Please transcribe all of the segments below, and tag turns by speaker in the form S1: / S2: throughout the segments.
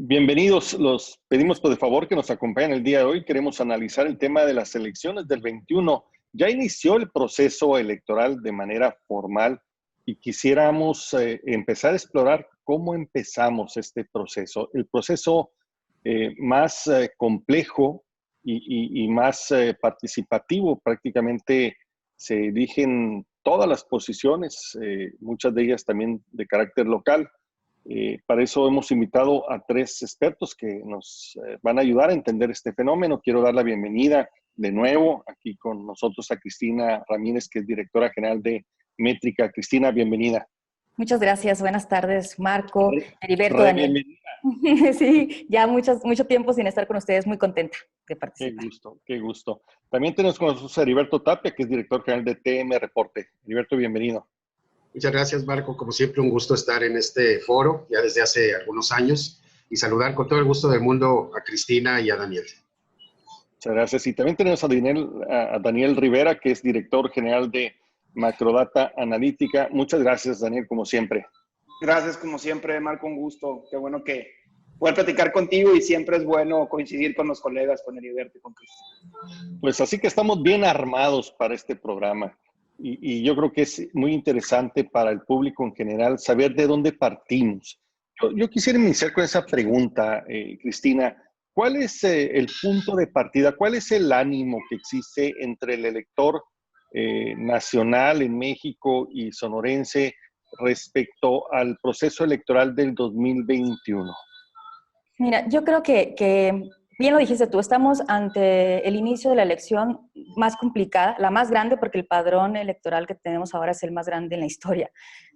S1: Bienvenidos, los pedimos por favor que nos acompañen el día de hoy. Queremos analizar el tema de las elecciones del 21. Ya inició el proceso electoral de manera formal y quisiéramos empezar a explorar cómo empezamos este proceso. El proceso más complejo y más participativo. Prácticamente se eligen todas las posiciones, muchas de ellas también de carácter local. Para eso hemos invitado a tres expertos que nos van a ayudar a entender este fenómeno. Quiero dar la bienvenida de nuevo aquí con nosotros a Cristina Ramírez, que es directora general de Métrica. Cristina, bienvenida.
S2: Muchas gracias. Buenas tardes, Marco, Heriberto, Daniel.
S1: Bienvenida.
S2: Sí, ya mucho tiempo sin estar con ustedes. Muy contenta de participar.
S1: Qué gusto, qué gusto. También tenemos con nosotros a Heriberto Tapia, que es director general de TM Reporte. Heriberto, bienvenido.
S3: Muchas gracias, Marco. Como siempre, un gusto estar en este foro, ya desde hace algunos años, y saludar con todo el gusto del mundo a Cristina y a Daniel.
S1: Muchas gracias. Y también tenemos a Daniel Rivera, que es director general de Macrodata Analítica. Muchas gracias, Daniel, como siempre.
S4: Gracias, como siempre, Marco, un gusto. Qué bueno que poder platicar contigo y siempre es bueno coincidir con los colegas, con Heriberto y con Cristina.
S1: Pues así que estamos bien armados para este programa. Y yo creo que es muy interesante para el público en general saber de dónde partimos. Yo quisiera iniciar con esa pregunta, Cristina. ¿Cuál es el punto de partida? ¿Cuál es el ánimo que existe entre el elector nacional en México y sonorense respecto al proceso electoral del 2021?
S2: Mira, yo creo que bien lo dijiste tú, estamos ante el inicio de la elección más complicada, la más grande, porque el padrón electoral que tenemos ahora es el más grande en la historia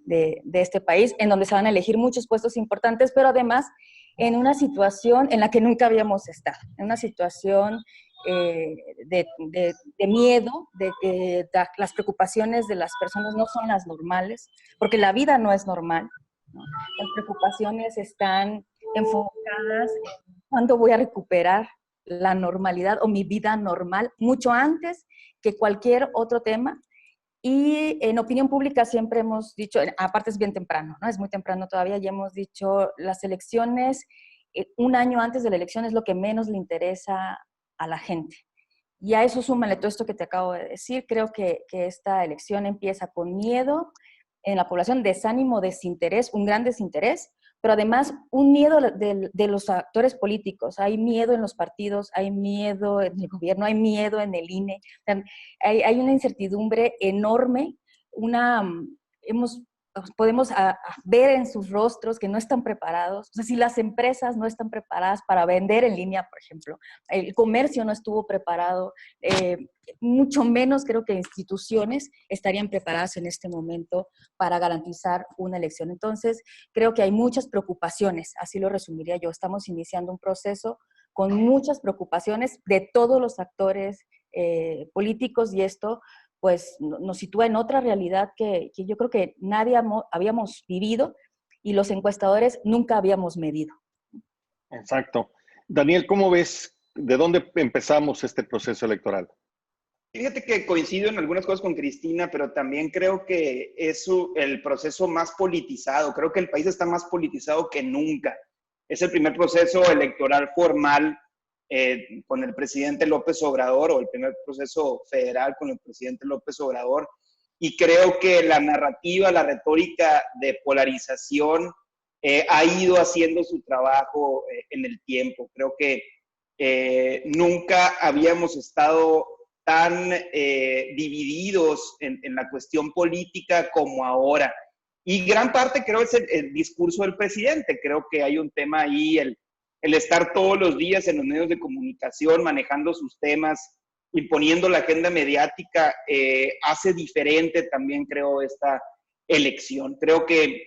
S2: de este país, en donde se van a elegir muchos puestos importantes, pero además en una situación en la que nunca habíamos estado, en una situación de miedo, de las preocupaciones de las personas no son las normales, porque la vida no es normal, ¿no? Las preocupaciones están enfocadas en cuándo voy a recuperar la normalidad o mi vida normal, mucho antes que cualquier otro tema. Y en opinión pública siempre hemos dicho, aparte es bien temprano, ¿no? Es muy temprano todavía, ya hemos dicho, las elecciones, un año antes de la elección es lo que menos le interesa a la gente. Y a eso súmale todo esto que te acabo de decir. Creo que esta elección empieza con miedo en la población, desánimo, desinterés, un gran desinterés, pero además un miedo de los actores políticos. Hay miedo en los partidos, hay miedo en el gobierno, hay miedo en el INE. O sea, hay una incertidumbre enorme, podemos ver en sus rostros que no están preparados. O sea, si las empresas no están preparadas para vender en línea, por ejemplo, el comercio no estuvo preparado, mucho menos creo que instituciones estarían preparadas en este momento para garantizar una elección. Entonces, creo que hay muchas preocupaciones, así lo resumiría yo. Estamos iniciando un proceso con muchas preocupaciones de todos los actores políticos, y esto pues nos sitúa en otra realidad que yo creo que nadie habíamos vivido y los encuestadores nunca habíamos medido.
S1: Exacto. Daniel, ¿cómo ves de dónde empezamos este proceso electoral?
S4: Fíjate que coincido en algunas cosas con Cristina, pero también creo que es el proceso más politizado. Creo que el país está más politizado que nunca. Es el primer proceso electoral formal con el presidente López Obrador, o el primer proceso federal con el presidente López Obrador. Y creo que la narrativa, la retórica de polarización ha ido haciendo su trabajo en el tiempo. Creo que nunca habíamos estado tan divididos en la cuestión política como ahora. Y gran parte creo es el discurso del presidente. Creo que hay un tema ahí, el estar todos los días en los medios de comunicación manejando sus temas, imponiendo la agenda mediática, hace diferente también, creo, esta elección. Creo que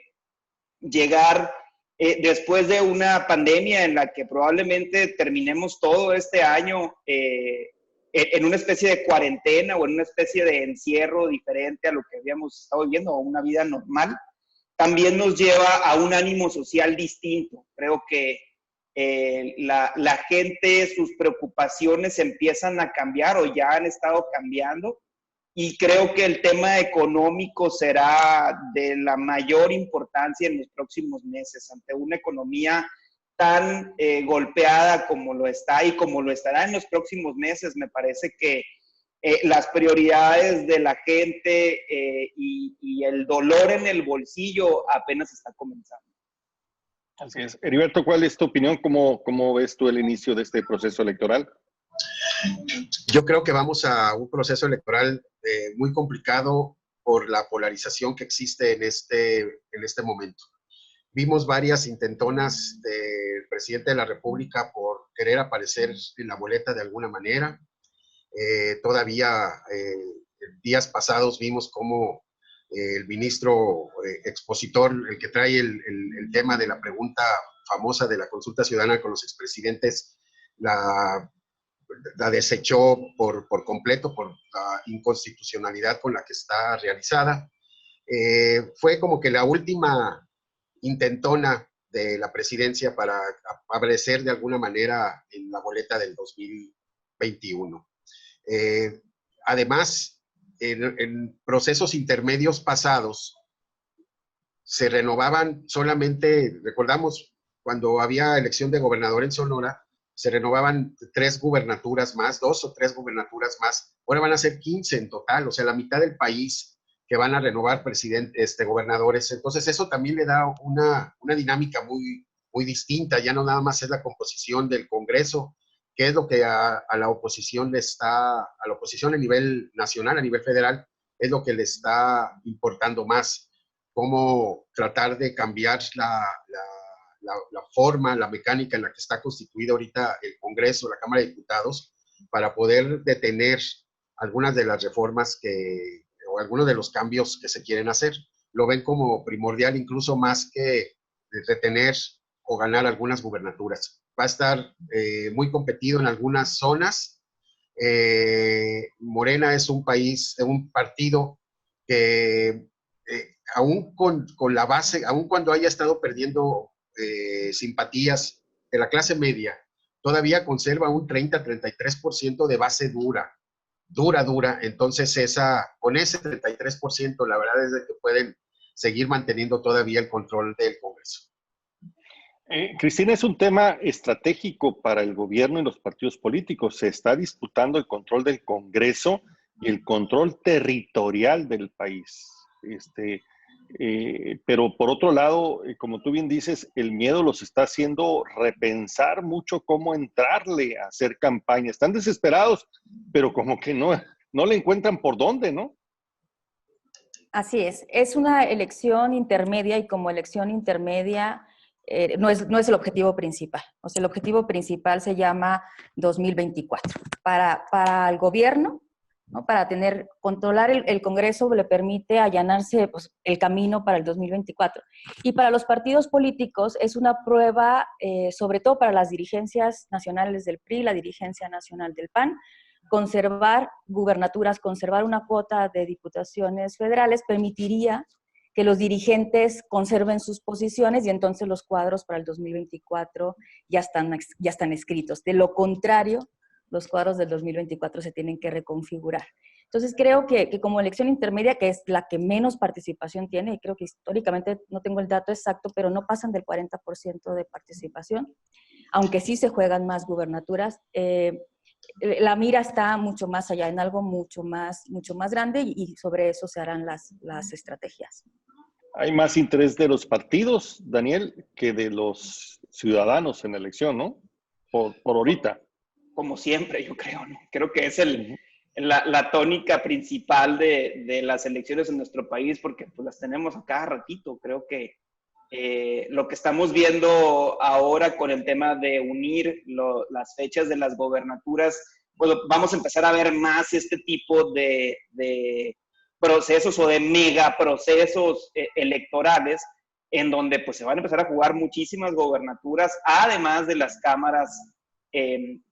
S4: llegar después de una pandemia en la que probablemente terminemos todo este año en una especie de cuarentena o en una especie de encierro diferente a lo que habíamos estado viviendo, o una vida normal, también nos lleva a un ánimo social distinto. Creo que la gente, sus preocupaciones empiezan a cambiar o ya han estado cambiando, y creo que el tema económico será de la mayor importancia en los próximos meses, ante una economía tan golpeada como lo está y como lo estará en los próximos meses. Me parece que las prioridades de la gente y el dolor en el bolsillo apenas está comenzando.
S1: Así es. Heriberto, ¿cuál es tu opinión? ¿Cómo ves tú el inicio de este proceso electoral?
S3: Yo creo que vamos a un proceso electoral muy complicado por la polarización que existe en este momento. Vimos varias intentonas del presidente de la República por querer aparecer en la boleta de alguna manera. Todavía días pasados vimos cómo el ministro expositor, el que trae el tema de la pregunta famosa de la consulta ciudadana con los expresidentes, la desechó por completo por la inconstitucionalidad con la que está realizada. Fue como que la última intentona de la presidencia para aparecer de alguna manera en la boleta del 2021. Además, en procesos intermedios pasados, se renovaban solamente, recordamos, cuando había elección de gobernador en Sonora, se renovaban 3 gubernaturas más, 2 o 3 gubernaturas más. Ahora van a ser 15 en total, o sea, la mitad del país que van a renovar gobernadores. Entonces, eso también le da una dinámica muy, muy distinta. Ya no nada más es la composición del Congreso, que es lo que a la oposición a la oposición a nivel nacional, a nivel federal, es lo que le está importando más. Cómo tratar de cambiar la forma, la mecánica en la que está constituida ahorita el Congreso, la Cámara de Diputados, para poder detener algunas de las reformas o algunos de los cambios que se quieren hacer. Lo ven como primordial, incluso más que retener o ganar algunas gubernaturas. Va a estar muy competido en algunas zonas. Morena es un partido que aún con la base, aún cuando haya estado perdiendo simpatías de la clase media, todavía conserva un 30-33% de base dura. Entonces con ese 33%, la verdad es que pueden seguir manteniendo todavía el control del Congreso.
S1: Cristina, es un tema estratégico para el gobierno y los partidos políticos. Se está disputando el control del Congreso y el control territorial del país. Pero por otro lado, como tú bien dices, el miedo los está haciendo repensar mucho cómo entrarle a hacer campaña. Están desesperados, pero como que no le encuentran por dónde, ¿no?
S2: Así es una elección intermedia y como elección intermedia no es el objetivo principal. O sea, el objetivo principal se llama 2024. Para el gobierno, ¿no? Para controlar el Congreso le permite allanarse pues, el camino para el 2024. Y para los partidos políticos es una prueba, sobre todo para las dirigencias nacionales del PRI, la dirigencia nacional del PAN, conservar gubernaturas, conservar una cuota de diputaciones federales permitiría que los dirigentes conserven sus posiciones y entonces los cuadros para el 2024 ya están escritos. De lo contrario, los cuadros del 2024 se tienen que reconfigurar. Entonces creo que como elección intermedia, que es la que menos participación tiene, y creo que históricamente no tengo el dato exacto, pero no pasan del 40% de participación, aunque sí se juegan más gubernaturas, la mira está mucho más allá, en algo mucho más grande y sobre eso se harán las estrategias.
S1: Hay más interés de los partidos, Daniel, que de los ciudadanos en la elección, ¿no? Por ahorita.
S4: Como siempre, yo creo, ¿no? Creo que es la tónica principal de las elecciones en nuestro país, porque pues las tenemos a cada ratito. Creo que lo que estamos viendo ahora con el tema de unir las fechas de las gobernaturas, pues vamos a empezar a ver más este tipo de procesos o de megaprocesos electorales en donde pues se van a empezar a jugar muchísimas gobernaturas, además de las cámaras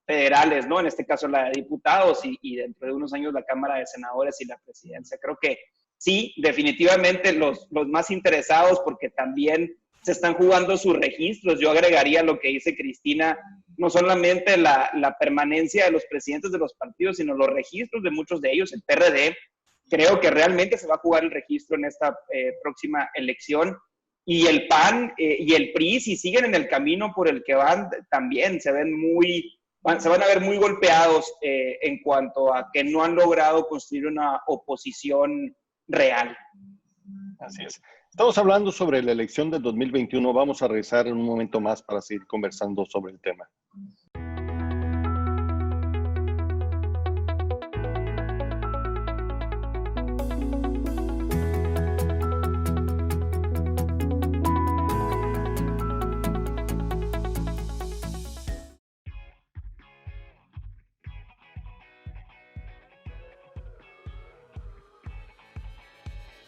S4: federales, ¿no? En este caso la de diputados y dentro de unos años la Cámara de Senadores y la presidencia. Creo que sí, definitivamente los más interesados, porque también se están jugando sus registros. Yo agregaría lo que dice Cristina, no solamente la permanencia de los presidentes de los partidos, sino los registros de muchos de ellos. El PRD, creo que realmente se va a jugar el registro en esta próxima elección. Y el PAN y el PRI, si siguen en el camino por el que van, también se van a ver muy golpeados en cuanto a que no han logrado construir una oposición real.
S1: Así es. Estamos hablando sobre la elección del 2021. Vamos a regresar en un momento más para seguir conversando sobre el tema.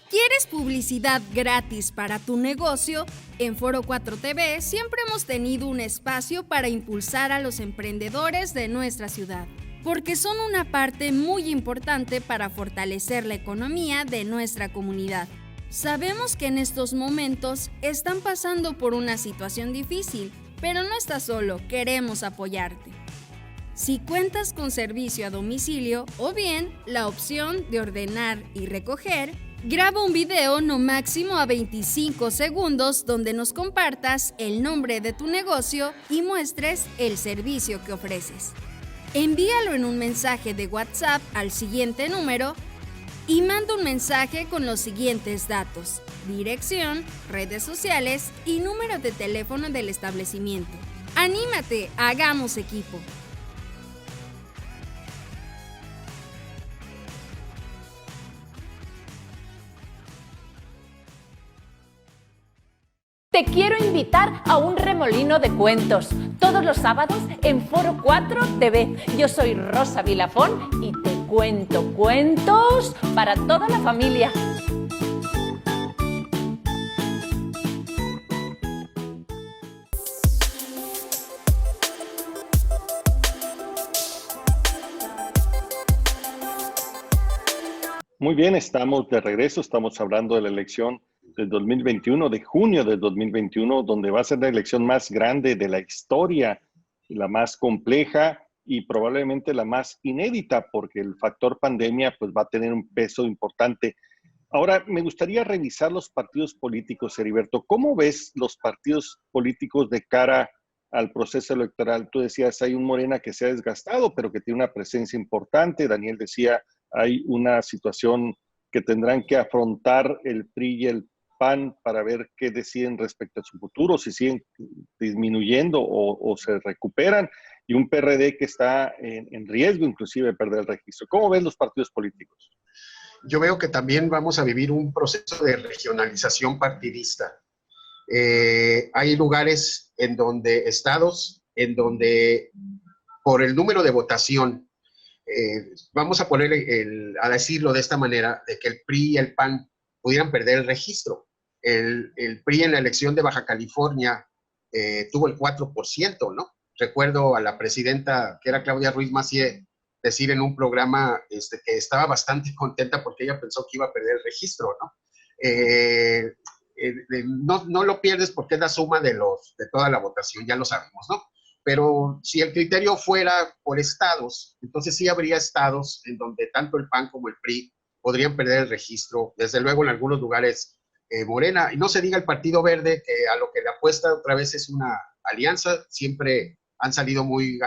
S5: ¿Quieres publicidad gratis para tu negocio? En Foro 4 TV siempre hemos tenido un espacio para impulsar a los emprendedores de nuestra ciudad, porque son una parte muy importante para fortalecer la economía de nuestra comunidad. Sabemos que en estos momentos están pasando por una situación difícil, pero no estás solo, queremos apoyarte. Si cuentas con servicio a domicilio o bien la opción de ordenar y recoger, graba un video no máximo a 25 segundos donde nos compartas el nombre de tu negocio y muestres el servicio que ofreces. Envíalo en un mensaje de WhatsApp al siguiente número y manda un mensaje con los siguientes datos: dirección, redes sociales y número de teléfono del establecimiento. ¡Anímate! ¡Hagamos equipo!
S6: Te quiero invitar a un remolino de cuentos, todos los sábados en Foro 4 TV. Yo soy Rosa Vilafón y te cuento cuentos para toda la familia.
S1: Muy bien, estamos de regreso. Estamos hablando de la elección del 2021, de junio del 2021, donde va a ser la elección más grande de la historia, la más compleja y probablemente la más inédita, porque el factor pandemia pues va a tener un peso importante. Ahora, me gustaría revisar los partidos políticos, Heriberto. ¿Cómo ves los partidos políticos de cara al proceso electoral? Tú decías, hay un Morena que se ha desgastado, pero que tiene una presencia importante. Daniel decía, hay una situación que tendrán que afrontar el PRI y el PAN para ver qué deciden respecto a su futuro, si siguen disminuyendo o se recuperan, y un PRD que está en riesgo inclusive de perder el registro. ¿Cómo ven los partidos políticos?
S3: Yo veo que también vamos a vivir un proceso de regionalización partidista. Hay lugares en donde, estados, en donde por el número de votación, vamos a poner a decirlo de esta manera, de que el PRI y el PAN pudieran perder el registro. El PRI en la elección de Baja California tuvo el 4%, ¿no? Recuerdo a la presidenta, que era Claudia Ruiz Massieu, decir en un programa que estaba bastante contenta porque ella pensó que iba a perder el registro, ¿no? No lo pierdes porque es la suma de toda la votación, ya lo sabemos, ¿no? Pero si el criterio fuera por estados, entonces sí habría estados en donde tanto el PAN como el PRI podrían perder el registro, desde luego en algunos lugares Morena, y no se diga el Partido Verde, que a lo que le apuesta otra vez es una alianza. Siempre han salido muy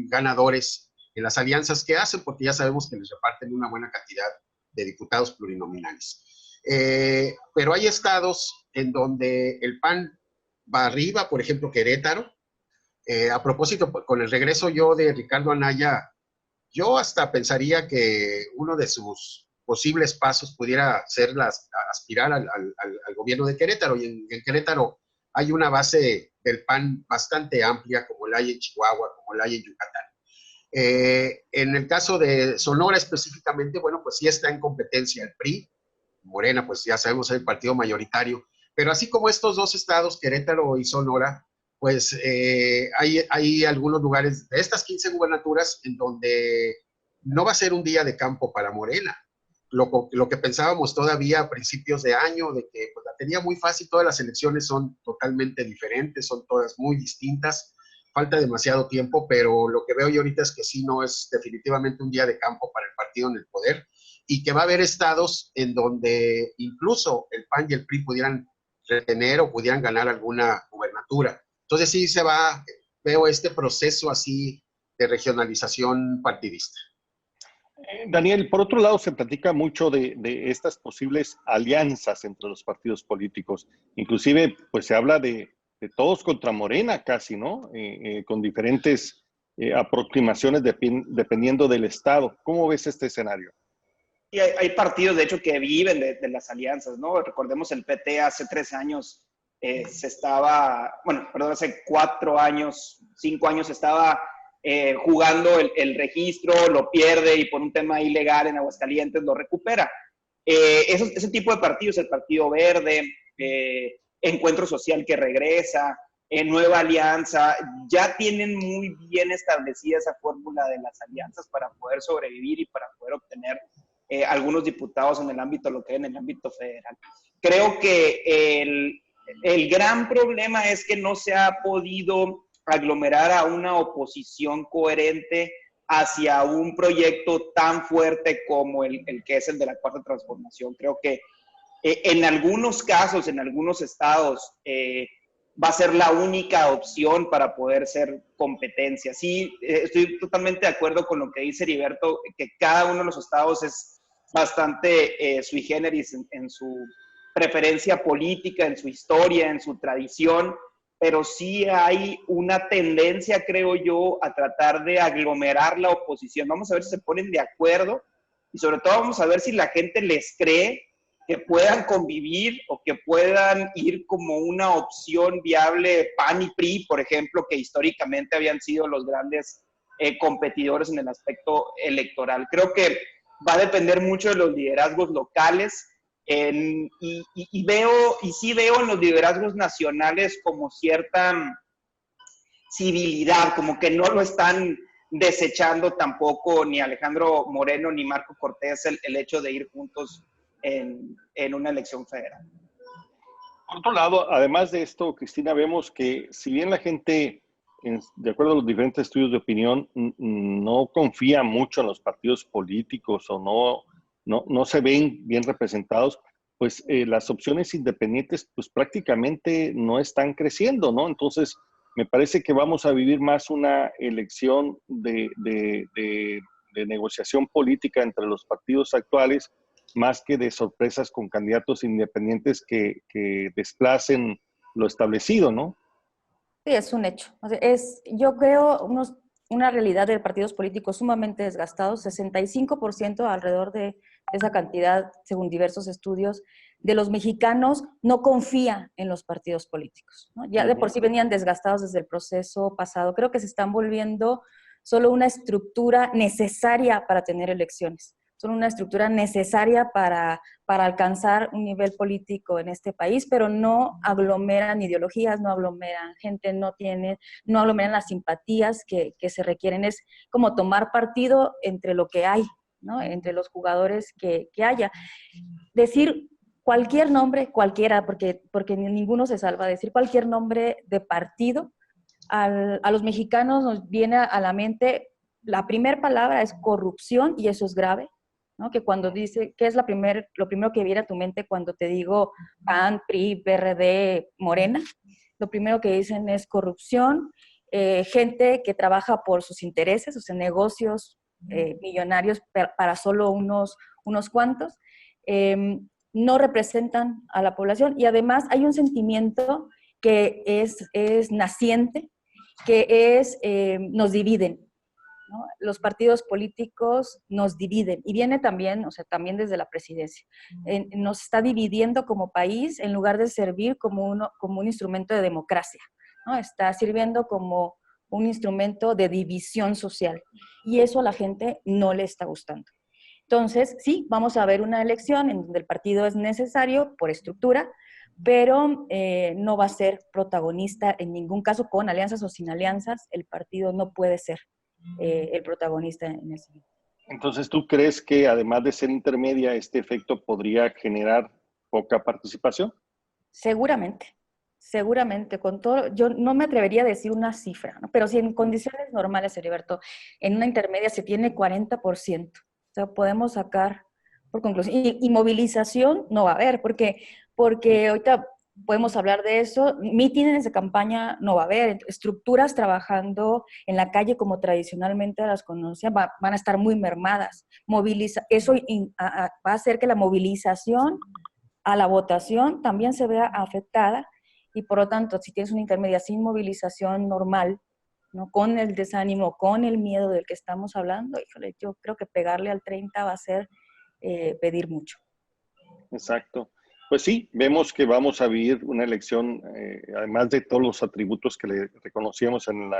S3: ganadores en las alianzas que hacen, porque ya sabemos que les reparten una buena cantidad de diputados plurinominales. Pero hay estados en donde el PAN va arriba, por ejemplo Querétaro. A propósito, con el regreso de Ricardo Anaya, yo hasta pensaría que uno de sus posibles pasos pudiera ser aspirar al gobierno de Querétaro, y en Querétaro hay una base del PAN bastante amplia, como la hay en Chihuahua, como la hay en Yucatán. En el caso de Sonora específicamente, bueno, pues sí está en competencia el PRI, Morena, pues ya sabemos, es el partido mayoritario, pero así como estos dos estados, Querétaro y Sonora, pues hay algunos lugares de estas 15 gubernaturas en donde no va a ser un día de campo para Morena. Lo que pensábamos todavía a principios de año, de que pues, la tenía muy fácil. Todas las elecciones son totalmente diferentes, son todas muy distintas, falta demasiado tiempo, pero lo que veo yo ahorita es que sí, no es definitivamente un día de campo para el partido en el poder, y que va a haber estados en donde incluso el PAN y el PRI pudieran retener o pudieran ganar alguna gubernatura. Entonces sí veo este proceso así de regionalización partidista.
S1: Daniel, por otro lado, se platica mucho de estas posibles alianzas entre los partidos políticos. Inclusive, pues se habla de todos contra Morena casi, ¿no? Con diferentes aproximaciones dependiendo del estado. ¿Cómo ves este escenario?
S4: Y hay partidos, de hecho, que viven de las alianzas, ¿no? Recordemos el PT hace 3 años hace 4 años, 5 años estaba jugando el registro, lo pierde y por un tema ilegal en Aguascalientes lo recupera. Ese tipo de partidos, el Partido Verde, Encuentro Social que regresa, Nueva Alianza, ya tienen muy bien establecida esa fórmula de las alianzas para poder sobrevivir y para poder obtener algunos diputados en el ámbito local, en el ámbito federal. Creo que el gran problema es que no se ha podido aglomerar a una oposición coherente hacia un proyecto tan fuerte como el que es el de la Cuarta Transformación. Creo que en algunos casos, en algunos estados, va a ser la única opción para poder ser competencia. Sí, estoy totalmente de acuerdo con lo que dice Heriberto, que cada uno de los estados es bastante sui generis en su preferencia política, en su historia, en su tradición, pero sí hay una tendencia, creo yo, a tratar de aglomerar la oposición. Vamos a ver si se ponen de acuerdo y sobre todo vamos a ver si la gente les cree que puedan convivir o que puedan ir como una opción viable PAN y PRI, por ejemplo, que históricamente habían sido los grandes competidores en el aspecto electoral. Creo que va a depender mucho de los liderazgos locales y sí veo en los liderazgos nacionales como cierta civilidad, como que no lo están desechando tampoco ni Alejandro Moreno ni Marco Cortés el hecho de ir juntos en una elección federal.
S1: Por otro lado, además de esto, Cristina, vemos que si bien la gente, de acuerdo a los diferentes estudios de opinión, no confía mucho en los partidos políticos o no se ven bien representados, pues las opciones independientes pues prácticamente no están creciendo, ¿no? Entonces, me parece que vamos a vivir más una elección de negociación política entre los partidos actuales, más que de sorpresas con candidatos independientes que desplacen lo establecido, ¿no?
S2: Sí, es un hecho. O sea, yo creo una realidad de partidos políticos sumamente desgastados, 65% alrededor de esa cantidad, según diversos estudios, de los mexicanos no confía en los partidos políticos, ¿no? Ya de por sí venían desgastados desde el proceso pasado. Creo que se están volviendo solo una estructura necesaria para tener elecciones. Son una estructura necesaria para alcanzar un nivel político en este país, pero no aglomeran ideologías, no aglomeran gente, no aglomeran las simpatías que se requieren. Es como tomar partido entre lo que hay, ¿no? Entre los jugadores que haya. Decir cualquier nombre, cualquiera, porque ninguno se salva, decir cualquier nombre de partido, a los mexicanos nos viene a la mente, la primera palabra es corrupción, y eso es grave, ¿no? Que cuando dice, ¿qué es lo primero que viene a tu mente cuando te digo PAN, PRI, PRD, Morena? Lo primero que dicen es corrupción, gente que trabaja por sus intereses, o sea, negocios millonarios para solo unos cuantos, no representan a la población, y además hay un sentimiento que es naciente, que nos dividen, ¿no? Los partidos políticos nos dividen, y viene también, o sea, también desde la presidencia. Nos está dividiendo como país en lugar de servir como un instrumento de democracia, ¿no? Está sirviendo como un instrumento de división social, y eso a la gente no le está gustando. Entonces, sí, vamos a ver una elección en donde el partido es necesario por estructura, pero no va a ser protagonista en ningún caso, con alianzas o sin alianzas. El partido no puede ser el protagonista en ese.
S1: Entonces, ¿tú crees que además de ser intermedia, este efecto podría generar poca participación?
S2: Seguramente, con todo, yo no me atrevería a decir una cifra, ¿no? Pero si en condiciones normales, Heriberto, en una intermedia se tiene 40%, o sea, podemos sacar por conclusión, y movilización no va a haber, porque ahorita podemos hablar de eso. Mítines de campaña no va a haber, estructuras trabajando en la calle como tradicionalmente las conocían van a estar muy mermadas. Eso va a hacer que la movilización a la votación también se vea afectada y por lo tanto, si tienes una intermedia sin movilización normal, ¿no? Con el desánimo, con el miedo del que estamos hablando, híjole, yo creo que pegarle al 30 va a ser pedir mucho.
S1: Exacto. Pues sí, vemos que vamos a vivir una elección, además de todos los atributos que le reconocíamos en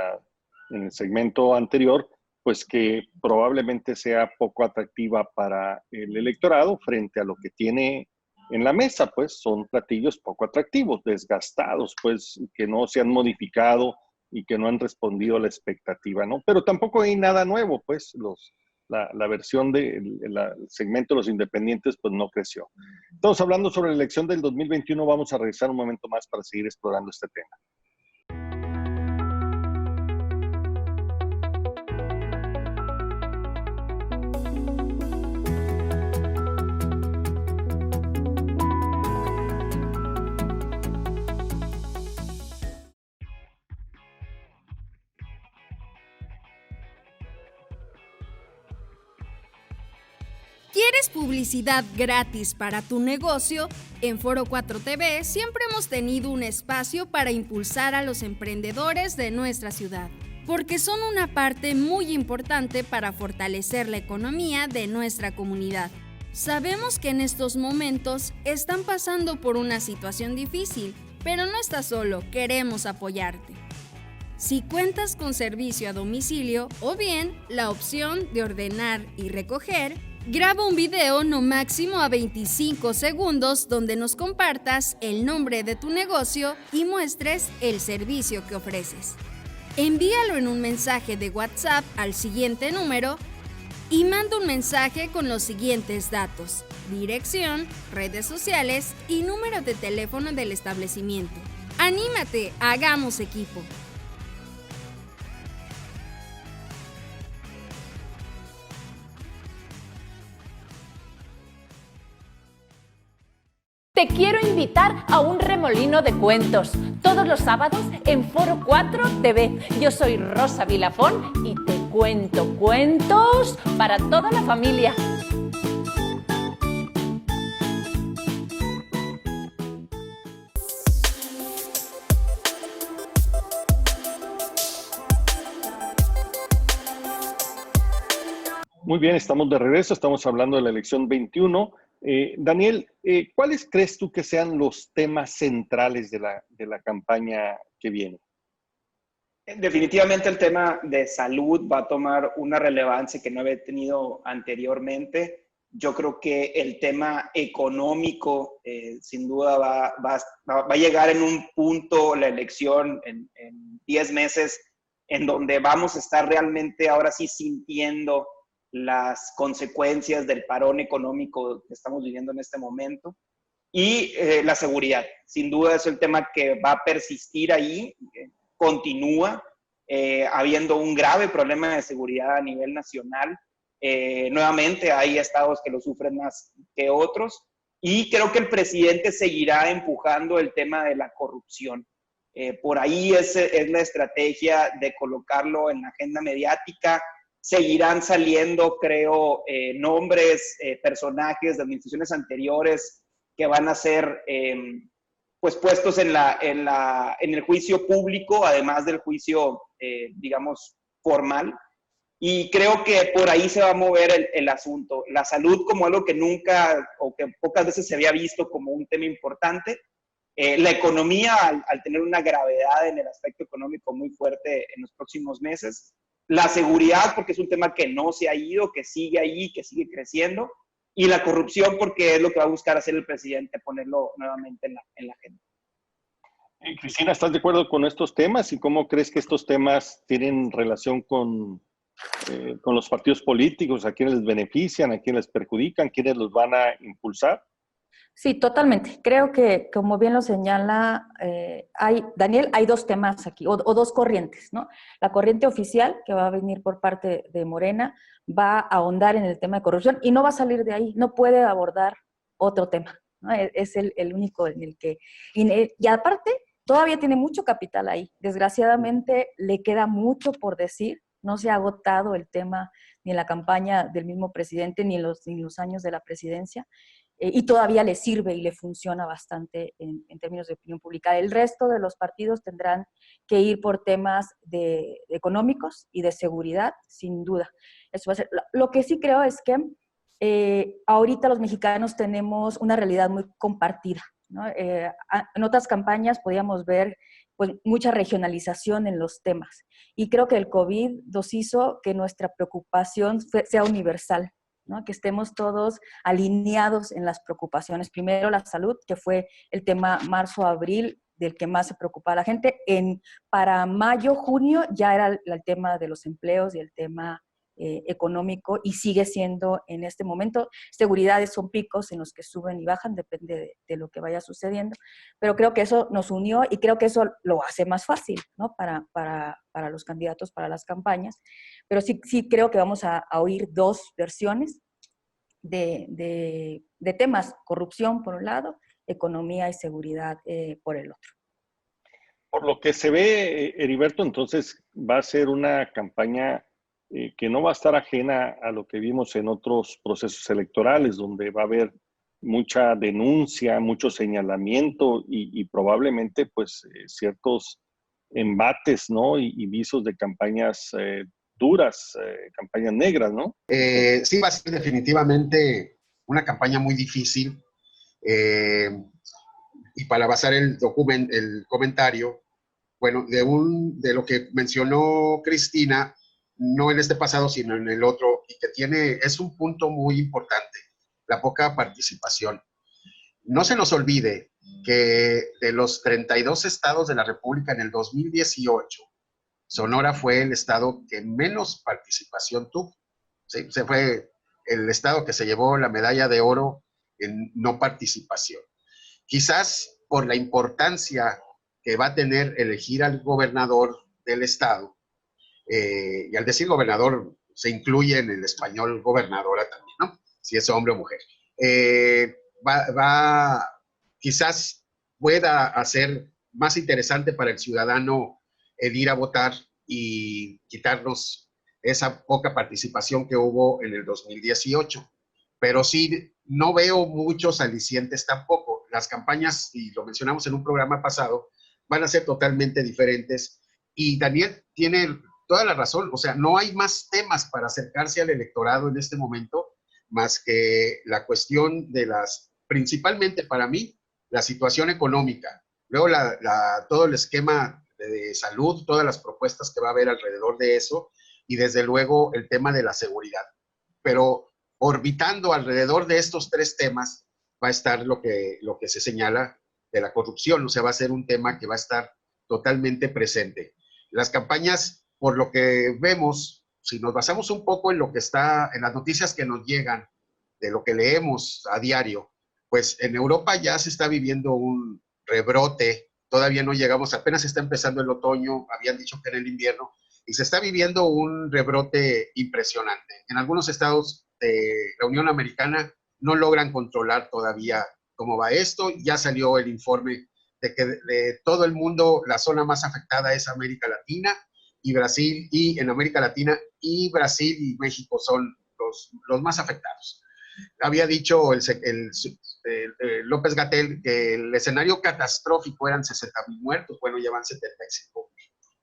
S1: el segmento anterior, pues que probablemente sea poco atractiva para el electorado frente a lo que tiene en la mesa, pues son platillos poco atractivos, desgastados, pues que no se han modificado y que no han respondido a la expectativa, ¿no? Pero tampoco hay nada nuevo, pues la versión del segmento de los independientes pues no creció. Estamos hablando sobre la elección del 2021, vamos a regresar un momento más para seguir explorando este tema.
S5: ¿Quieres publicidad gratis para tu negocio? En Foro 4 TV siempre hemos tenido un espacio para impulsar a los emprendedores de nuestra ciudad, porque son una parte muy importante para fortalecer la economía de nuestra comunidad. Sabemos que en estos momentos están pasando por una situación difícil, pero no estás solo, queremos apoyarte. Si cuentas con servicio a domicilio o bien la opción de ordenar y recoger, graba un video no máximo a 25 segundos donde nos compartas el nombre de tu negocio y muestres el servicio que ofreces. Envíalo en un mensaje de WhatsApp al siguiente número y manda un mensaje con los siguientes datos: dirección, redes sociales y número de teléfono del establecimiento. ¡Anímate! ¡Hagamos equipo!
S6: Te quiero invitar a un remolino de cuentos, todos los sábados en Foro 4 TV. Yo soy Rosa Vilafón y te cuento cuentos para toda la familia.
S1: Muy bien, estamos de regreso, estamos hablando de la elección 21. Daniel, ¿cuáles crees tú que sean los temas centrales de la campaña que viene?
S4: Definitivamente el tema de salud va a tomar una relevancia que no había tenido anteriormente. Yo creo que el tema económico sin duda va a llegar en un punto, la elección en 10 meses, en donde vamos a estar realmente ahora sí sintiendo las consecuencias del parón económico que estamos viviendo en este momento. Y la seguridad, sin duda es el tema que va a persistir ahí, continúa habiendo un grave problema de seguridad a nivel nacional. Nuevamente hay estados que lo sufren más que otros y creo que el presidente seguirá empujando el tema de la corrupción. Por ahí es la estrategia de colocarlo en la agenda mediática. Seguirán saliendo, creo, nombres, personajes de administraciones anteriores que van a ser pues puestos en el juicio público, además del juicio, digamos, formal. Y creo que por ahí se va a mover el asunto. La salud como algo que nunca o que pocas veces se había visto como un tema importante. La economía, al tener una gravedad en el aspecto económico muy fuerte en los próximos meses. La seguridad, porque es un tema que no se ha ido, que sigue ahí, que sigue creciendo. Y la corrupción, porque es lo que va a buscar hacer el presidente, ponerlo nuevamente en la agenda.
S1: Cristina, ¿estás de acuerdo con estos temas? ¿Y cómo crees que estos temas tienen relación con los partidos políticos? ¿A quiénes les benefician? ¿A quiénes les perjudican? ¿Quiénes los van a impulsar?
S2: Sí, totalmente. Creo que, como bien lo señala Daniel, hay dos temas aquí, o dos corrientes, ¿no? La corriente oficial, que va a venir por parte de Morena, va a ahondar en el tema de corrupción y no va a salir de ahí, no puede abordar otro tema. ¿no? Es el único en el que... Y aparte, todavía tiene mucho capital ahí. Desgraciadamente, le queda mucho por decir. No se ha agotado el tema ni en la campaña del mismo presidente, ni en los años de la presidencia. Y todavía le sirve y le funciona bastante en términos de opinión pública. El resto de los partidos tendrán que ir por temas económicos y de seguridad, sin duda. Eso va a ser. Lo que sí creo es que ahorita los mexicanos tenemos una realidad muy compartida, ¿no? En otras campañas podíamos ver pues, mucha regionalización en los temas. Y creo que el COVID nos hizo que nuestra preocupación sea universal, ¿no? Que estemos todos alineados en las preocupaciones. Primero la salud, que fue el tema marzo-abril del que más se preocupaba la gente. Para mayo, junio ya era el tema de los empleos y el tema económico, y sigue siendo en este momento. Seguridades son picos en los que suben y bajan, depende de lo que vaya sucediendo, pero creo que eso nos unió y creo que eso lo hace más fácil, ¿no? Para los candidatos, para las campañas, pero sí creo que vamos a oír dos versiones de temas: corrupción por un lado, economía y seguridad por el otro.
S1: Por lo que se ve, Heriberto, entonces va a ser una campaña que no va a estar ajena a lo que vimos en otros procesos electorales, donde va a haber mucha denuncia, mucho señalamiento y probablemente pues ciertos embates, ¿no? Y visos de campañas duras, campañas negras, ¿no?
S3: Sí, va a ser definitivamente una campaña muy difícil. Y para basar el comentario, bueno, de lo que mencionó Cristina, no en este pasado, sino en el otro, y que es un punto muy importante, la poca participación. No se nos olvide que de los 32 estados de la República en el 2018, Sonora fue el estado que menos participación tuvo. ¿Sí? Se fue el estado que se llevó la medalla de oro en no participación. Quizás por la importancia que va a tener elegir al gobernador del estado, y al decir gobernador se incluye en el español gobernadora también, ¿no? Si es hombre o mujer. Quizás pueda hacer más interesante para el ciudadano el ir a votar y quitarnos esa poca participación que hubo en el 2018. Pero sí, no veo muchos alicientes tampoco. Las campañas, y lo mencionamos en un programa pasado, van a ser totalmente diferentes. Y Daniel tiene toda la razón. O sea, no hay más temas para acercarse al electorado en este momento más que la cuestión de principalmente para mí, la situación económica. Luego todo el esquema de salud, todas las propuestas que va a haber alrededor de eso, y desde luego el tema de la seguridad. Pero orbitando alrededor de estos tres temas va a estar lo que se señala de la corrupción. O sea, va a ser un tema que va a estar totalmente presente. Las campañas, por lo que vemos, si nos basamos un poco en lo que está, en las noticias que nos llegan, de lo que leemos a diario, pues en Europa ya se está viviendo un rebrote. Todavía no llegamos, apenas está empezando el otoño, habían dicho que en el invierno, y se está viviendo un rebrote impresionante. En algunos estados de la Unión Americana no logran controlar todavía cómo va esto. Ya salió el informe de que de todo el mundo la zona más afectada es América Latina y Brasil, y en América Latina y Brasil y México son los más afectados. Había dicho López Gatell que el escenario catastrófico eran 60,000 muertos, bueno, ya van 75,000.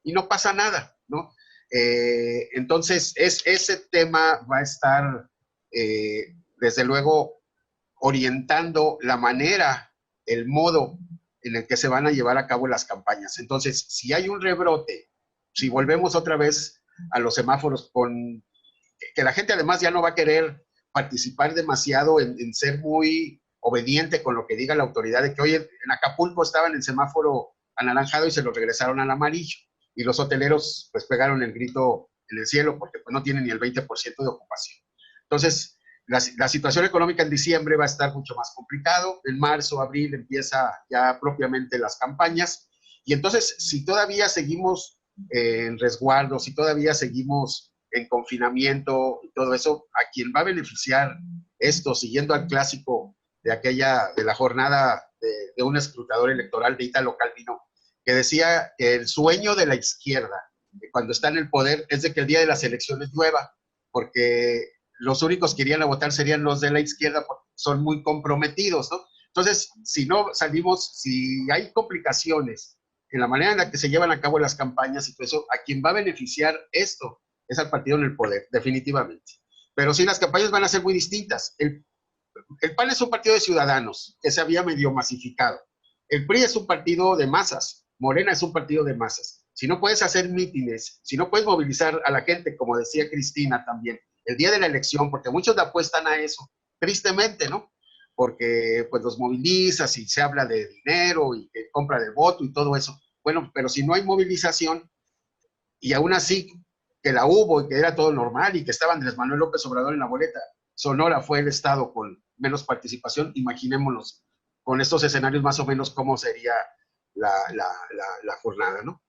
S3: Y no pasa nada, ¿no? Entonces, ese tema va a estar, desde luego, orientando la manera, el modo en el que se van a llevar a cabo las campañas. Entonces, si hay un rebrote, si volvemos otra vez a los semáforos, que la gente además ya no va a querer participar demasiado en ser muy obediente con lo que diga la autoridad, de que hoy en Acapulco estaban en el semáforo anaranjado y se lo regresaron al amarillo, y los hoteleros pues pegaron el grito en el cielo porque pues no tienen ni el 20% de ocupación. Entonces, la situación económica en diciembre va a estar mucho más complicado. En marzo, abril empieza ya propiamente las campañas, y entonces si todavía seguimos en resguardo, si todavía seguimos en confinamiento y todo eso, a quien va a beneficiar esto, siguiendo al clásico de la jornada de un escrutador electoral de Ítalo Calvino, que decía que el sueño de la izquierda, cuando está en el poder, es de que el día de las elecciones llueva, porque los únicos que irían a votar serían los de la izquierda, porque son muy comprometidos, ¿no? Entonces, si no salimos, si hay complicaciones en la manera en la que se llevan a cabo las campañas y todo eso, a quien va a beneficiar esto es al partido en el poder, definitivamente. Pero sí, las campañas van a ser muy distintas. El PAN es un partido de ciudadanos que se había medio masificado. El PRI es un partido de masas. Morena es un partido de masas. Si no puedes hacer mítines, si no puedes movilizar a la gente, como decía Cristina también, el día de la elección, porque muchos le apuestan a eso, tristemente, ¿no? Porque pues los movilizas y se habla de dinero y de compra de voto y todo eso. Bueno, pero si no hay movilización y aún así que la hubo y que era todo normal y que estaba Andrés Manuel López Obrador en la boleta, Sonora fue el estado con menos participación, imaginémonos con estos escenarios más o menos cómo sería la jornada, ¿no?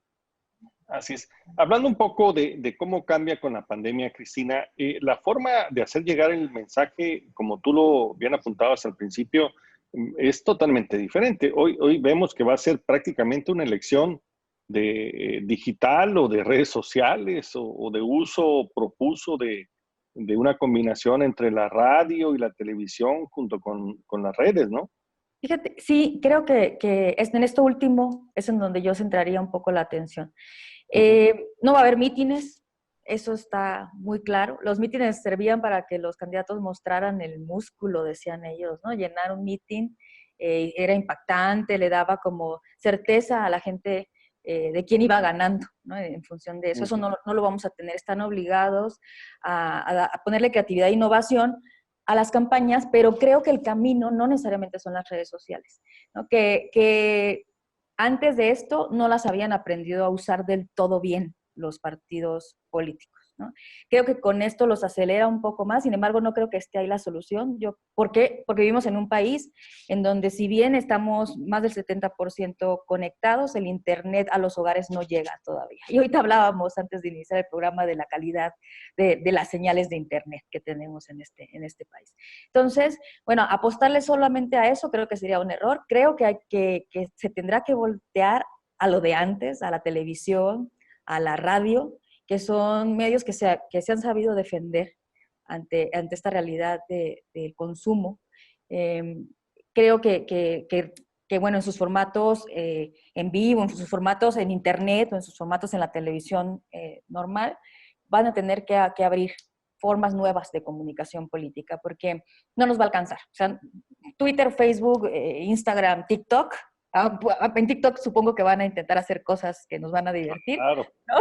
S1: Así es. Hablando un poco de cómo cambia con la pandemia, Cristina, la forma de hacer llegar el mensaje, como tú lo bien apuntabas al principio, es totalmente diferente. Hoy vemos que va a ser prácticamente una elección de digital o de redes sociales o de uso propuso de una combinación entre la radio y la televisión junto con las redes, ¿no?
S2: Fíjate, sí, creo que en esto último es en donde yo centraría un poco la atención. No va a haber mítines, eso está muy claro. Los mítines servían para que los candidatos mostraran el músculo, decían ellos, ¿no? Llenar un mítin era impactante, le daba como certeza a la gente de quién iba ganando, ¿no? En función de eso. Eso no lo vamos a tener. Están obligados a ponerle creatividad e innovación a las campañas, pero creo que el camino no necesariamente son las redes sociales, ¿no? Que antes de esto no las habían aprendido a usar del todo bien los partidos políticos, ¿no? Creo que con esto los acelera un poco más, sin embargo no creo que esté ahí la solución. ¿Por qué? Porque vivimos en un país en donde si bien estamos más del 70% conectados, el internet a los hogares no llega todavía. Y ahorita hablábamos antes de iniciar el programa de la calidad de las señales de internet que tenemos en este país. Entonces, bueno, apostarle solamente a eso creo que sería un error. Creo que se tendrá que voltear a lo de antes, a la televisión, a la radio, que son medios que se han sabido defender ante esta realidad del consumo. Creo que bueno, en sus formatos en vivo, en sus formatos en internet o en sus formatos en la televisión normal, van a tener que abrir formas nuevas de comunicación política, porque no nos va a alcanzar. O sea, Twitter, Facebook, Instagram, TikTok. En TikTok supongo que van a intentar hacer cosas que nos van a divertir,
S1: Claro.
S2: ¿no?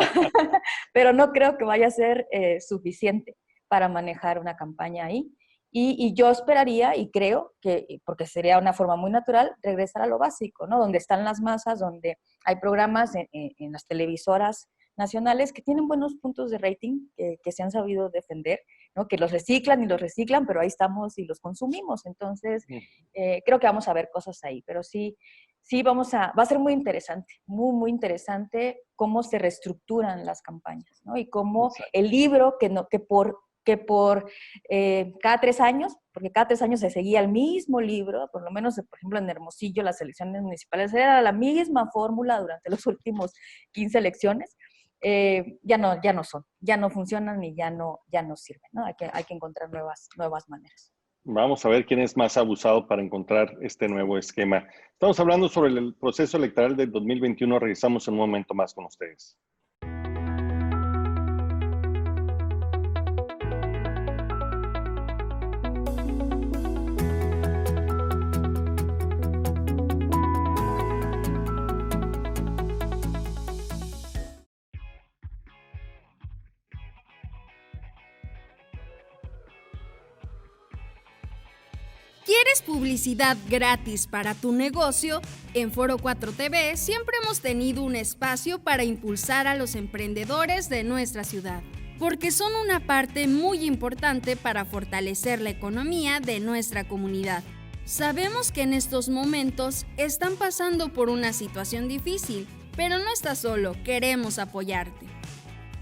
S2: Pero no creo que vaya a ser suficiente para manejar una campaña ahí. Y yo esperaría y creo que, porque sería una forma muy natural, regresar a lo básico, ¿no? Donde están las masas, donde hay programas en las televisoras nacionales que tienen buenos puntos de rating, que se han sabido defender, ¿no? Que los reciclan y los reciclan, pero ahí estamos y los consumimos. Entonces, creo que vamos a ver cosas ahí, pero sí va a ser muy interesante, muy, muy interesante cómo se reestructuran las campañas, ¿no? Y cómo el libro que por cada 3 años, porque cada 3 años se seguía el mismo libro, por lo menos, por ejemplo, en Hermosillo, las elecciones municipales, era la misma fórmula durante los últimos 15 elecciones, ya no funcionan y ya no sirven, ¿no? Hay que encontrar nuevas maneras.
S1: Vamos a ver quién es más abusado para encontrar este nuevo esquema. Estamos hablando sobre el proceso electoral del 2021. Regresamos en un momento más con ustedes.
S5: ¿Quieres publicidad gratis para tu negocio? En Foro 4 TV siempre hemos tenido un espacio para impulsar a los emprendedores de nuestra ciudad, porque son una parte muy importante para fortalecer la economía de nuestra comunidad. Sabemos que en estos momentos están pasando por una situación difícil, pero no estás solo, queremos apoyarte.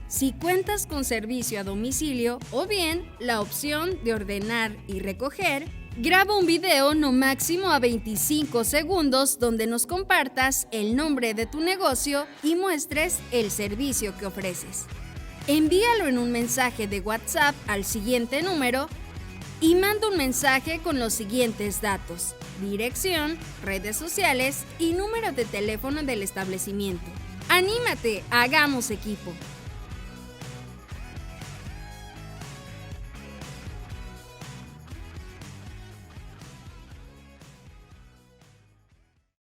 S5: Si cuentas con servicio a domicilio o bien la opción de ordenar y recoger, Graba un video no máximo a 25 segundos donde nos compartas el nombre de tu negocio y muestres el servicio que ofreces. Envíalo en un mensaje de WhatsApp al siguiente número y manda un mensaje con los siguientes datos: dirección, redes sociales y número de teléfono del establecimiento. ¡Anímate! ¡Hagamos equipo!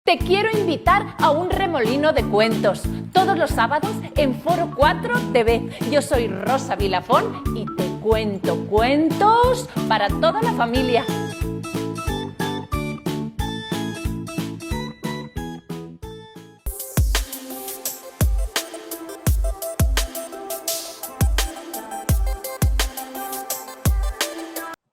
S6: Te quiero invitar a un remolino de cuentos, todos los sábados en Foro 4 TV. Yo soy Rosa Vilafón y te cuento cuentos para toda la familia.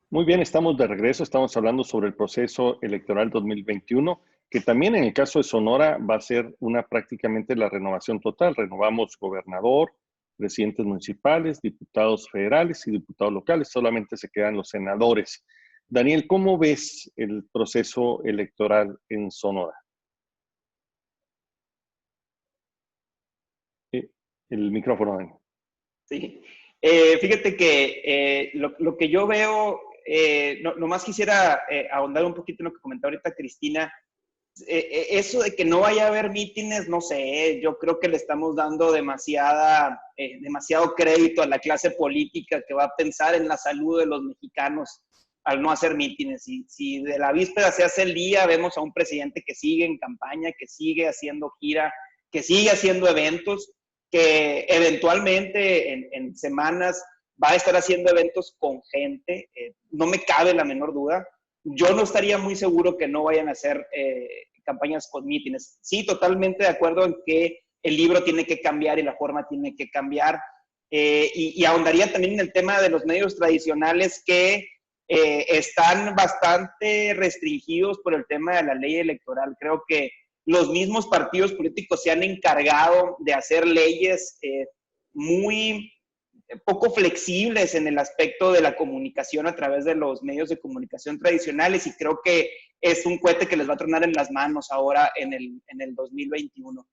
S1: Muy bien, estamos de regreso. Estamos hablando sobre el proceso electoral 2021, que también en el caso de Sonora va a ser prácticamente la renovación total. Renovamos gobernador, presidentes municipales, diputados federales y diputados locales. Solamente se quedan los senadores. Daniel, ¿cómo ves el proceso electoral en Sonora? El micrófono, Daniel.
S4: Sí. Fíjate que lo que yo veo, nomás quisiera ahondar un poquito en lo que comentaba ahorita Cristina. Eso de que no vaya a haber mítines, no sé, yo creo que le estamos dando demasiado crédito a la clase política que va a pensar en la salud de los mexicanos al no hacer mítines. Si de la víspera se hace el día, vemos a un presidente que sigue en campaña, que sigue haciendo gira, que sigue haciendo eventos, que eventualmente en semanas va a estar haciendo eventos con gente, no me cabe la menor duda. Yo no estaría muy seguro que no vayan a hacer campañas con mítines. Sí, totalmente de acuerdo en que el libro tiene que cambiar y la forma tiene que cambiar. Y ahondaría también en el tema de los medios tradicionales que están bastante restringidos por el tema de la ley electoral. Creo que los mismos partidos políticos se han encargado de hacer leyes muy poco flexibles en el aspecto de la comunicación a través de los medios de comunicación tradicionales, y creo que es un cohete que les va a tronar en las manos ahora en el 2021.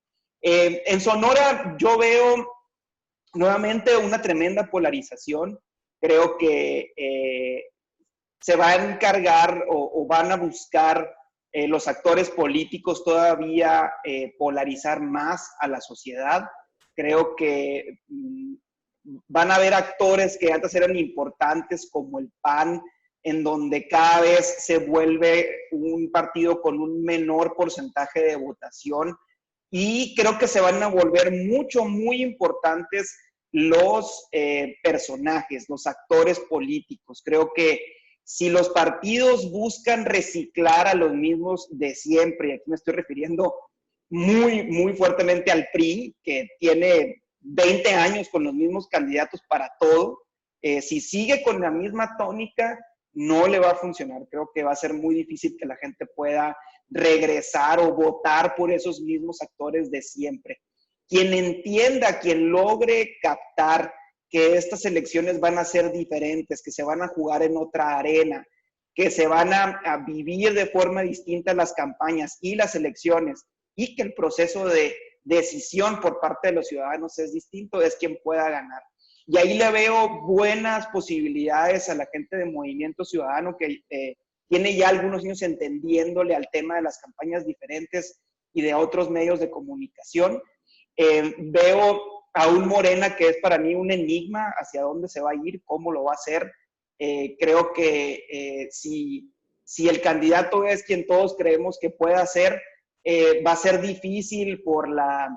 S4: En Sonora yo veo nuevamente una tremenda polarización. Creo que se va a encargar o van a buscar los actores políticos todavía polarizar más a la sociedad. Creo que van a haber actores que antes eran importantes, como el PAN, en donde cada vez se vuelve un partido con un menor porcentaje de votación, y creo que se van a volver muy importantes los personajes, los actores políticos. Creo que si los partidos buscan reciclar a los mismos de siempre, y aquí me estoy refiriendo muy fuertemente al PRI, que tiene 20 años con los mismos candidatos para todo, si sigue con la misma tónica, no le va a funcionar. Creo que va a ser muy difícil que la gente pueda regresar o votar por esos mismos actores de siempre. Quien entienda, quien logre captar que estas elecciones van a ser diferentes, que se van a jugar en otra arena, que se van a vivir de forma distinta las campañas y las elecciones, y que el proceso de decisión por parte de los ciudadanos es distinto, es quien pueda ganar. Y ahí le veo buenas posibilidades a la gente de Movimiento Ciudadano, que tiene ya algunos años entendiéndole al tema de las campañas diferentes y de otros medios de comunicación. Veo a un Morena que es para mí un enigma hacia dónde se va a ir, cómo lo va a hacer. Creo que si el candidato es quien todos creemos que pueda ser, va a ser difícil por la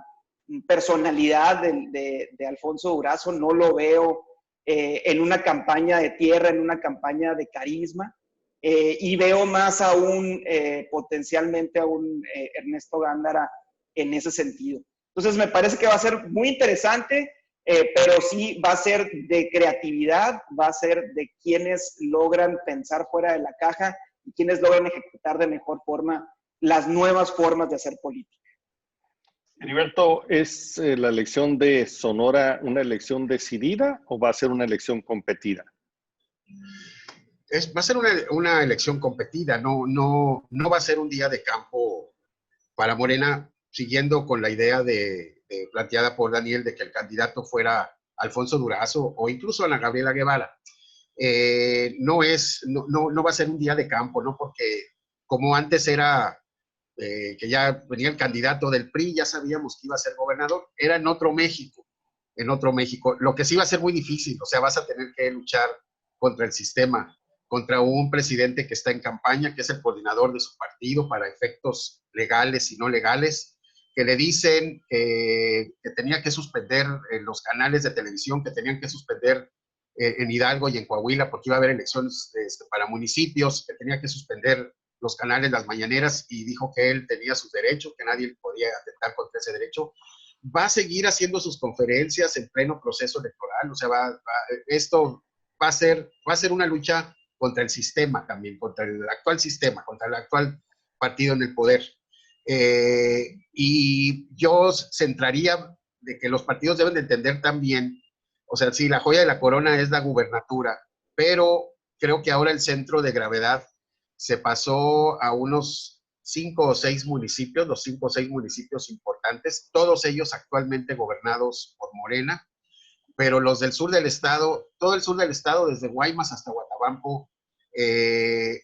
S4: personalidad de Alfonso Durazo. No lo veo en una campaña de tierra, en una campaña de carisma, y veo más aún potencialmente a un Ernesto Gándara en ese sentido. Entonces me parece que va a ser muy interesante, pero sí va a ser de creatividad, va a ser de quienes logran pensar fuera de la caja y quienes logran ejecutar de mejor forma las nuevas formas de hacer política.
S1: Heriberto, ¿es la elección de Sonora una elección decidida o va a ser una elección competida?
S3: Va a ser una elección competida, no va a ser un día de campo para Morena, siguiendo con la idea planteada por Daniel de que el candidato fuera Alfonso Durazo o incluso Ana Gabriela Guevara. No va a ser un día de campo, ¿no? Porque como antes era que ya venía el candidato del PRI, ya sabíamos que iba a ser gobernador, era en otro México, lo que sí va a ser muy difícil, o sea, vas a tener que luchar contra el sistema, contra un presidente que está en campaña, que es el coordinador de su partido para efectos legales y no legales, que le dicen que tenía que suspender los canales de televisión, que tenían que suspender en Hidalgo y en Coahuila, porque iba a haber elecciones para municipios, que tenía que suspender los canales, las mañaneras, y dijo que él tenía sus derechos, que nadie podía atentar contra ese derecho. Va a seguir haciendo sus conferencias en pleno proceso electoral, o sea, esto va a ser una lucha contra el sistema también, contra el actual sistema, contra el actual partido en el poder. Y yo centraría de que los partidos deben de entender también, o sea, sí, la joya de la corona es la gubernatura, pero creo que ahora el centro de gravedad se pasó a unos 5 o 6 municipios, los 5 o 6 municipios importantes, todos ellos actualmente gobernados por Morena, pero los del sur del estado, todo el sur del estado, desde Guaymas hasta Guatabampo, que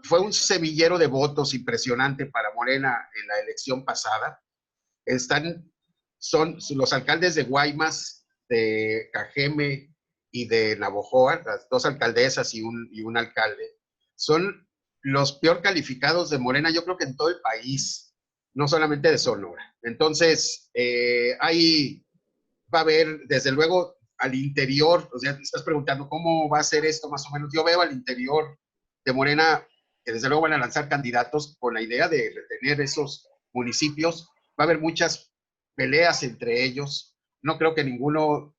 S3: fue un semillero de votos impresionante para Morena en la elección pasada. Son los alcaldes de Guaymas, de Cajeme y de Navojoa, las 2 alcaldesas y un alcalde, son los peor calificados de Morena, yo creo que en todo el país, no solamente de Sonora. Entonces, ahí va a haber, desde luego, al interior, o sea, te estás preguntando cómo va a ser esto más o menos. Yo veo al interior de Morena que desde luego van a lanzar candidatos con la idea de retener esos municipios. Va a haber muchas peleas entre ellos. No creo que ninguno,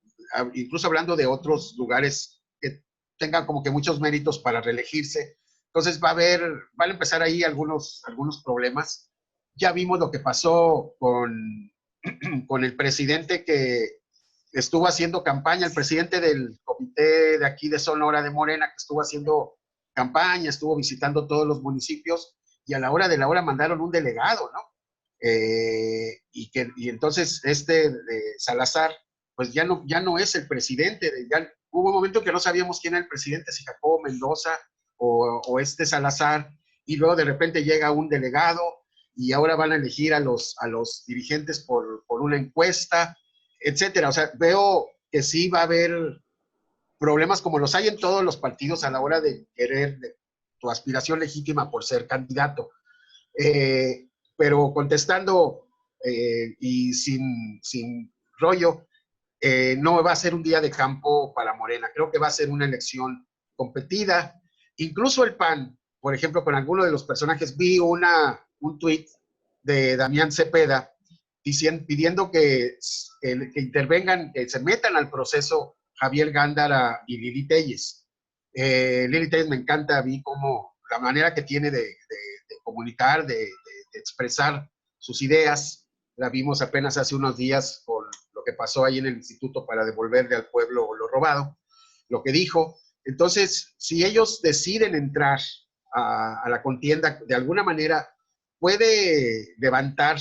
S3: incluso hablando de otros lugares, que tengan como que muchos méritos para reelegirse. Entonces van a empezar ahí algunos problemas. Ya vimos lo que pasó con el presidente que estuvo haciendo campaña, el presidente del comité de aquí de Sonora de Morena, que estuvo haciendo campaña, estuvo visitando todos los municipios, y a la hora de la hora mandaron un delegado, ¿no? Y entonces Salazar, pues ya no es el presidente, hubo un momento que no sabíamos quién era el presidente, si Jacobo Mendoza o Salazar, y luego de repente llega un delegado, y ahora van a elegir a los dirigentes por una encuesta, etcétera. O sea, veo que sí va a haber problemas como los hay en todos los partidos a la hora de querer tu aspiración legítima por ser candidato. Pero contestando y sin rollo, no va a ser un día de campo para Morena. Creo que va a ser una elección competida. Incluso el PAN, por ejemplo, con alguno de los personajes, vi un tuit de Damián Cepeda pidiendo que intervengan, que se metan al proceso Javier Gándara y Lili Telles. Lili Telles me encanta, vi cómo la manera que tiene de comunicar, de expresar sus ideas. La vimos apenas hace unos días con lo que pasó ahí en el instituto para devolverle al pueblo lo robado, lo que dijo. Entonces, si ellos deciden entrar a la contienda, de alguna manera puede levantar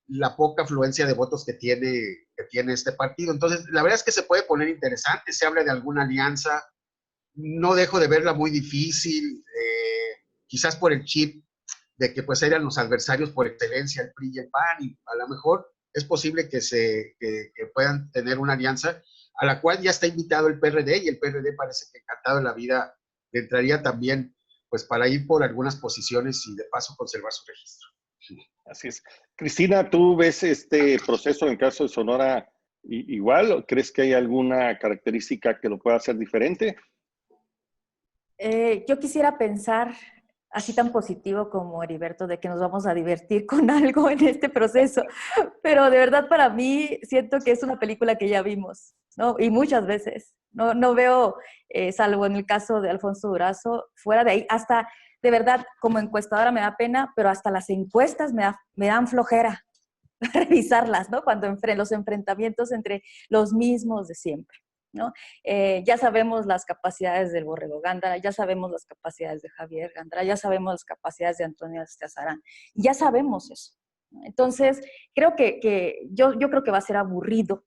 S3: la poca afluencia de votos que tiene este partido. Entonces, la verdad es que se puede poner interesante, se habla de alguna alianza, no dejo de verla muy difícil, quizás por el chip de que pues eran los adversarios por excelencia, el PRI y el PAN, y a lo mejor es posible que puedan tener una alianza a la cual ya está invitado el PRD, y el PRD parece que encantado de la vida le entraría también, pues para ir por algunas posiciones y de paso conservar su registro.
S1: Así es. Cristina, ¿tú ves este proceso en caso de Sonora igual? ¿O crees que hay alguna característica que lo pueda hacer diferente?
S2: Yo quisiera pensar así tan positivo como Heriberto, de que nos vamos a divertir con algo en este proceso, pero de verdad para mí siento que es una película que ya vimos, ¿no? Y muchas veces. No veo, salvo en el caso de Alfonso Durazo, fuera de ahí, hasta de verdad como encuestadora me da pena, pero hasta las encuestas me dan flojera revisarlas, ¿no? Cuando los enfrentamientos entre los mismos de siempre. ¿no? Ya sabemos las capacidades del Borrego Gándara, ya sabemos las capacidades de Javier Gándara, ya sabemos las capacidades de Antonio Azarán, ya sabemos eso, ¿no? Entonces, creo que yo creo que va a ser aburrido,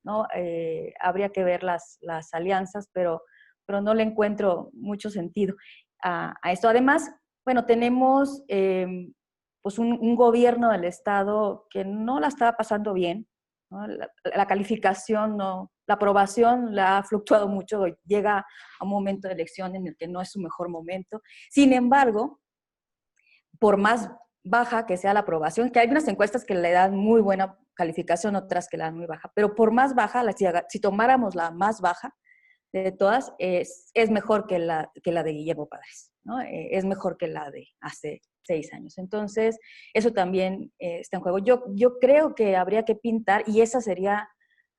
S2: ¿no? Habría que ver las alianzas, pero no le encuentro mucho sentido a esto. Además, bueno, tenemos pues un gobierno del Estado que no la estaba pasando bien, ¿no? La calificación, la aprobación la ha fluctuado mucho, llega a un momento de elección en el que no es su mejor momento. Sin embargo, por más baja que sea la aprobación, que hay unas encuestas que le dan muy buena calificación, otras que le dan muy baja, pero por más baja, si tomáramos la más baja de todas, es mejor que la de Guillermo Padres, ¿no? Es mejor que la de hace 6 años. Entonces, eso también está en juego. Yo creo que habría que pintar, y esa sería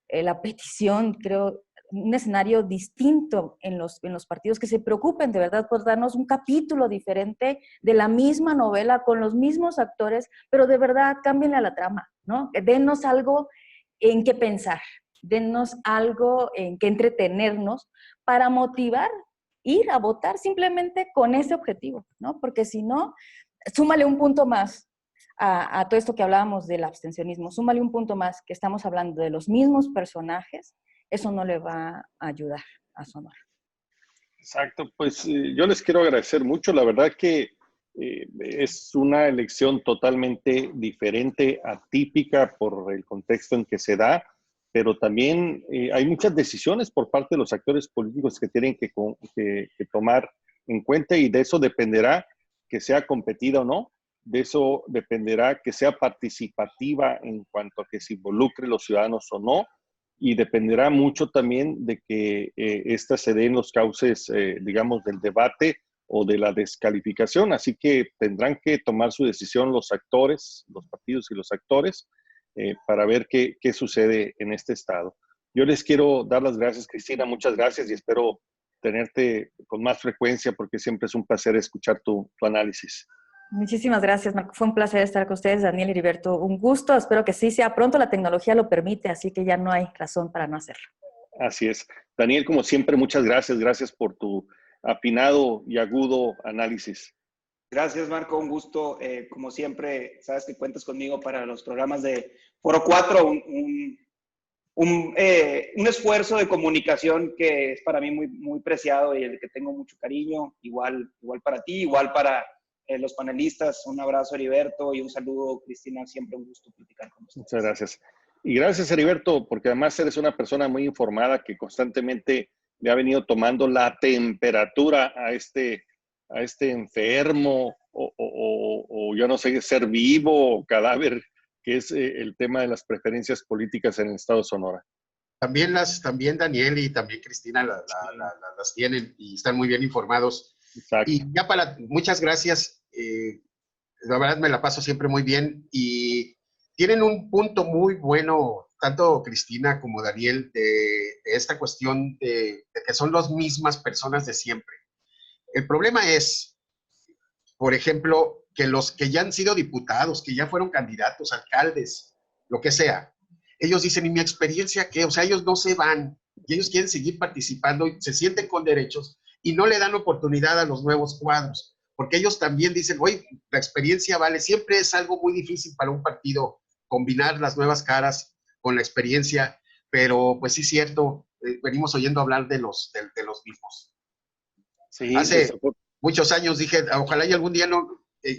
S2: la petición, creo, un escenario distinto en los partidos, que se preocupen de verdad por darnos un capítulo diferente de la misma novela, con los mismos actores, pero de verdad cámbienle a la trama, ¿no? Dennos algo en qué pensar, dennos algo en qué entretenernos para motivar, ir a votar simplemente con ese objetivo, ¿no? Porque si no, súmale un punto más a todo esto que hablábamos del abstencionismo, súmale un punto más que estamos hablando de los mismos personajes, eso no le va a ayudar a Sonora.
S1: Exacto, pues yo les quiero agradecer mucho, la verdad que es una elección totalmente diferente, atípica por el contexto en que se da, pero también hay muchas decisiones por parte de los actores políticos que tienen que tomar en cuenta, y de eso dependerá que sea competida o no, de eso dependerá que sea participativa en cuanto a que se involucre los ciudadanos o no, y dependerá mucho también de que esta se dé en los cauces, digamos, del debate o de la descalificación. Así que tendrán que tomar su decisión los actores, los partidos y los actores, para ver qué sucede en este estado. Yo les quiero dar las gracias, Cristina, muchas gracias, y espero tenerte con más frecuencia, porque siempre es un placer escuchar tu análisis.
S2: Muchísimas gracias, Marco. Fue un placer estar con ustedes, Daniel y Heriberto. Un gusto, espero que sí sea pronto, la tecnología lo permite, así que ya no hay razón para no hacerlo.
S1: Así es. Daniel, como siempre, muchas gracias. Gracias por tu afinado y agudo análisis.
S4: Gracias, Marco. Un gusto. Como siempre, sabes que cuentas conmigo para los programas de Foro 4, un esfuerzo de comunicación que es para mí muy, muy preciado y el que tengo mucho cariño. Igual para ti, igual para los panelistas. Un abrazo, Heriberto, y un saludo, Cristina. Siempre un gusto platicar con ustedes.
S1: Muchas gracias. Y gracias, Heriberto, porque además eres una persona muy informada que constantemente le ha venido tomando la temperatura a este enfermo o yo no sé, ser vivo o cadáver, que es el tema de las preferencias políticas en el estado de Sonora.
S3: También Daniel y también Cristina las tienen y están muy bien informados.
S1: Exacto.
S3: Y ya muchas gracias. La verdad me la paso siempre muy bien y tienen un punto muy bueno, tanto Cristina como Daniel, de esta cuestión de que son las mismas personas de siempre. El problema es, por ejemplo, que los que ya han sido diputados, que ya fueron candidatos, alcaldes, lo que sea, ellos dicen, ¿y mi experiencia qué? O sea, ellos no se van, y ellos quieren seguir participando, y se sienten con derechos, y no le dan oportunidad a los nuevos cuadros, porque ellos también dicen, oye, la experiencia vale, siempre es algo muy difícil para un partido combinar las nuevas caras con la experiencia, pero pues sí es cierto, venimos oyendo hablar de los mismos.
S1: Sí,
S3: hace muchos años dije, ojalá y algún día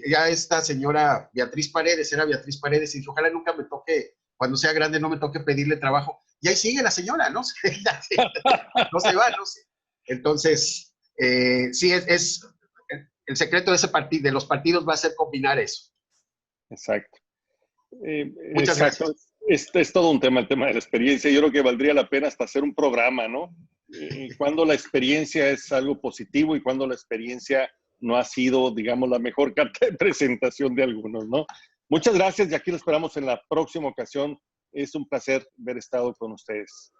S3: ya esta señora Beatriz Paredes, y dije, ojalá nunca me toque, cuando sea grande no me toque pedirle trabajo, y ahí sigue la señora, ¿no? No se va, no sé. Entonces, sí, es el secreto de de los partidos va a ser combinar eso.
S1: Exacto.
S3: Muchas gracias.
S1: Es todo un tema, el tema de la experiencia. Yo creo que valdría la pena hasta hacer un programa, ¿no? Cuando la experiencia es algo positivo y cuando la experiencia no ha sido, digamos, la mejor carta de presentación de algunos, ¿no? Muchas gracias y aquí lo esperamos en la próxima ocasión. Es un placer haber estado con ustedes.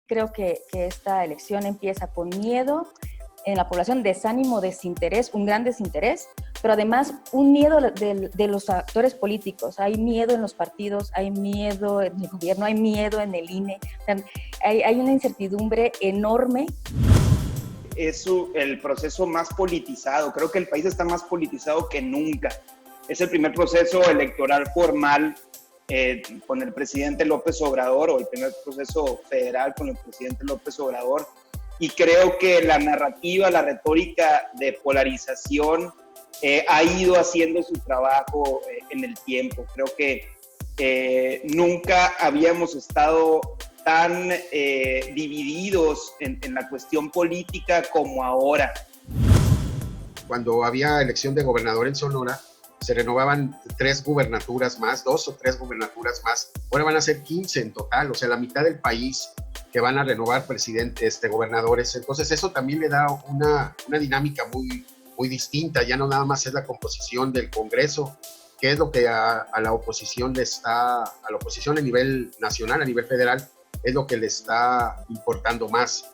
S2: Creo que esta elección empieza con miedo en la población, desánimo, desinterés, un gran desinterés, pero además un miedo de los actores políticos. Hay miedo en los partidos, hay miedo en el gobierno, hay miedo en el INE. O sea, hay una incertidumbre enorme.
S4: Es el proceso más politizado. Creo que el país está más politizado que nunca. Es el primer proceso electoral formal con el presidente López Obrador, o el primer proceso federal con el presidente López Obrador. Y creo que la narrativa, la retórica de polarización ha ido haciendo su trabajo en el tiempo. Creo que nunca habíamos estado tan divididos en la cuestión política como ahora.
S3: Cuando había elección de gobernador en Sonora, se renovaban 3 gubernaturas más, 2 o 3 gubernaturas más. Ahora van a ser 15 en total, o sea, la mitad del país que van a renovar gobernadores. Entonces eso también le da una dinámica muy distinta. Ya no nada más es la composición del Congreso, que es lo que a la oposición a la oposición a nivel nacional, a nivel federal, es lo que le está importando más.